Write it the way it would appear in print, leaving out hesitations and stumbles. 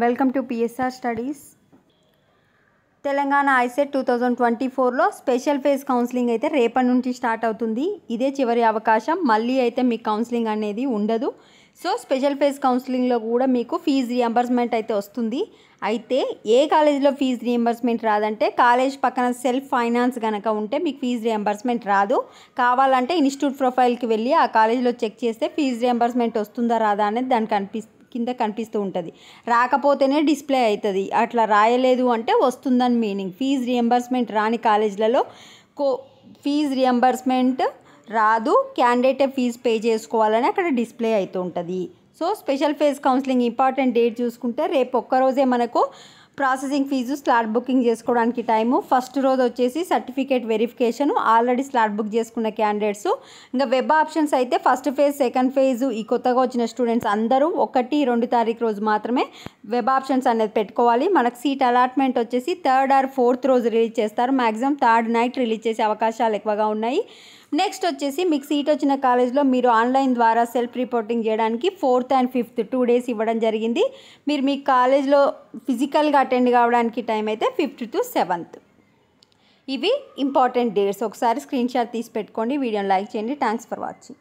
Welcome to PSR studies. Telangana ICET 2024లో special phase counselling అయితే రేపటి నుంచి స్టార్ట్ అవుతుంది. ఇదే చివరి అవకాశం. మళ్ళీ అయితే మీకు కౌన్సిలింగ్ అనేది ఉండదు. సో స్పెషల్ ఫేజ్ కౌన్సిలింగ్లో కూడా మీకు ఫీజు రియంబర్స్మెంట్ అయితే వస్తుంది. అయితే ఏ కాలేజీలో ఫీజు రియంబర్స్మెంట్ రాదంటే కాలేజ్ పక్కన సెల్ఫ్ ఫైనాన్స్ కనుక ఉంటే మీకు ఫీజు రియంబర్స్మెంట్ రాదు. కావాలంటే ఇన్స్టిట్యూట్ ప్రొఫైల్కి వెళ్ళి ఆ కాలేజీలో చెక్ చేస్తే ఫీజు రియంబర్స్మెంట్ వస్తుందా రాదా అనేది దానికి కింద కనిపిస్తూ ఉంటుంది. రాకపోతేనే డిస్ప్లే అవుతుంది. అట్లా రాయలేదు అంటే వస్తుందని మీనింగ్. ఫీజు రియంబర్స్మెంట్ రాని కాలేజీలలో ఫీజు రియంబర్స్మెంట్ రాదు, క్యాండిడేటే ఫీజు పే చేసుకోవాలని అక్కడ డిస్ప్లే అవుతూ ఉంటుంది. So special phase counselling important date చూసుకుంటే రేపు ఒక్కరోజే మనకు ప్రాసెసింగ్ ఫీజు స్లాట్ బుకింగ్ చేసుకోవడానికి టైము. ఫస్ట్ రోజు వచ్చేసి certificate verification, already slot book చేసుకున్న క్యాండిడేట్స్. ఇంకా వెబ్ ఆప్షన్స్ అయితే ఫస్ట్ ఫేజ్, సెకండ్ ఫేజ్ ఈ కొత్తగా వచ్చిన స్టూడెంట్స్ అందరూ 1-2 తారీఖు రోజు మాత్రమే వెబ్ ఆప్షన్స్ అనేది పెట్టుకోవాలి. మనకు సీట్ అలాట్మెంట్ వచ్చేసి 3rd or 4th రోజు రిలీజ్ చేస్తారు. మ్యాక్సిమం 3rd నైట్ రిలీజ్ చేసే అవకాశాలు ఎక్కువగా ఉన్నాయి. నెక్స్ట్ వచ్చేసి మీకు సీట్ వచ్చిన కాలేజ్లో మీరు ఆన్లైన్ ద్వారా సెల్ఫ్ రిపోర్టింగ్ చేయడానికి 4th and 5th 2 days ఇవ్వడం జరిగింది. మీరు మీ కాలేజ్లో ఫిజికల్గా అటెండ్ కావడానికి టైం అయితే 5th to 7th. ఇవి ఇంపార్టెంట్ డేట్స్. ఒకసారి స్క్రీన్ షాట్ తీసి పెట్టుకోండి. వీడియోని లైక్ చేయండి. Thanks for watching.